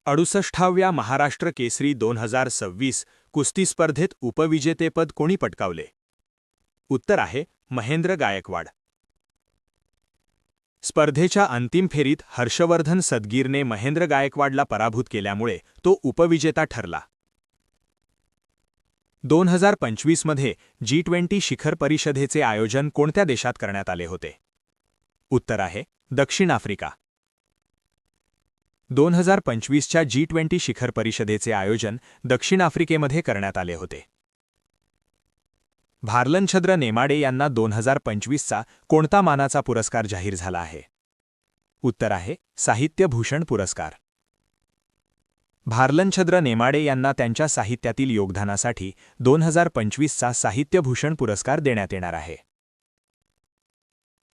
68व्या महाराष्ट्र केसरी 2026 कुस्ती स्पर्धेत उपविजेतेपद कोणी पटकावले? उत्तर आहे महेंद्र गायकवाड. स्पर्धेच्या अंतिम फेरीत हर्षवर्धन सदगीरने महेंद्र गायकवाडला पराभूत केल्यामुळे तो उपविजेता ठरला. 2025 मध्ये G20 शिखर परिषदेचे आयोजन कोणत्या देशात करण्यात आले होते? उत्तर आहे दक्षिण आफ्रिका. 2025च्या G20 शिखर परिषदेचे आयोजन दक्षिण आफ्रिकेमध्ये करण्यात आले होते. भारलनछद्र नेमाडे यांना 2025चा कोणता मानाचा पुरस्कार जाहीर झाला आहे? उत्तर आहे साहित्य भूषण पुरस्कार. भारलनछद्र नेमाडे यांना त्यांच्या साहित्यातील योगदानासाठी 2025चा साहित्य भूषण पुरस्कार देण्यात येणार आहे.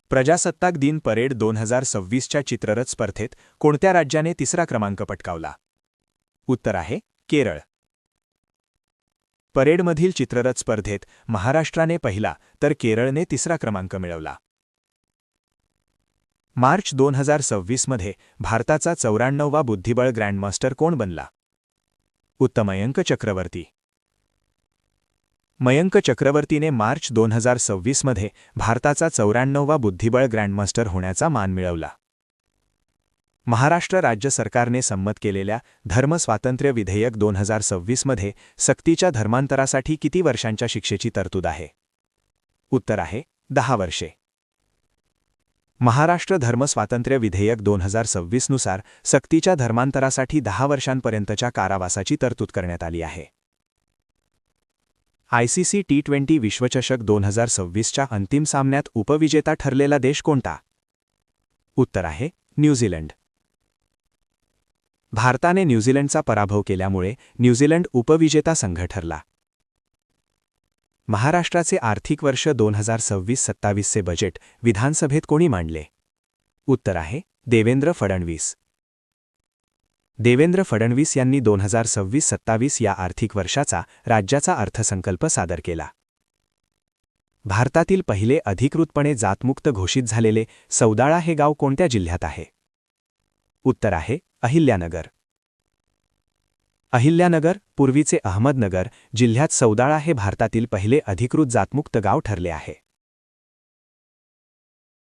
प्रजासत्ताक दिन परेड 2026च्या चित्ररथ स्पर्धेत कोणत्या राज्याने तिसरा क्रमांक पटकावला? उत्तर आहे केरळ. परेडमधील चित्ररथ स्पर्धेत महाराष्ट्राने पहिला तर केरळने तिसरा क्रमांक मिळवला. मार्च 2026 मध्ये भारताचा 94वा बुद्धिबळ ग्रँडमास्टर कोण बनला? उत्तर मयंक चक्रवर्ती. मयंक चक्रवर्तीने मार्च 2026 मध्ये भारताचा 94वा बुद्धिबळ ग्रँडमास्टर होण्याचा मान मिळवला. महाराष्ट्र राज्य सरकारने संमत केलेल्या धर्म स्वातंत्र्य विधेयक 2026 मध्ये सक्तीच्या धर्मांतरासाठी किती वर्षांच्या शिक्षेची तरतूद आहे? उत्तर आहे 10 वर्षे. महाराष्ट्र धर्म स्वातंत्र्य विधेयक 2026 नुसार सक्तीच्या धर्मांतरासाठी 10 वर्षांपर्यंतच्या कारावासाची तरतूद करण्यात आली आहे. ICC T20 विश्वचषक 2026च्या अंतिम सामन्यात उपविजेता ठरलेला देश कोणता? उत्तर आहे न्यूझीलंड. भारताने न्यूझीलंडचा पराभव केल्यामुळे न्यूझीलंड उपविजेता संघ ठरला. महाराष्ट्राचे आर्थिक वर्ष 2026-27चे बजेट विधानसभेत कोणी मांडले? उत्तर आहे देवेंद्र फडणवीस. देवेंद्र फडणवीस यांनी 2026-27 या आर्थिक वर्षाचा राज्याचा अर्थसंकल्प सादर केला. भारतातील पहिले अधिकृतपणे जातमुक्त घोषित झालेले सौदाळा हे गाव कोणत्या जिल्ह्यात आहे? उत्तर आहे अहिल्यानगर. अहिल्यानगर, पूर्वीचे अहमदनगर जिल्ह्यात सौदाळा हे भारतातील पहिले अधिकृत जातमुक्त गाव ठरले आहे.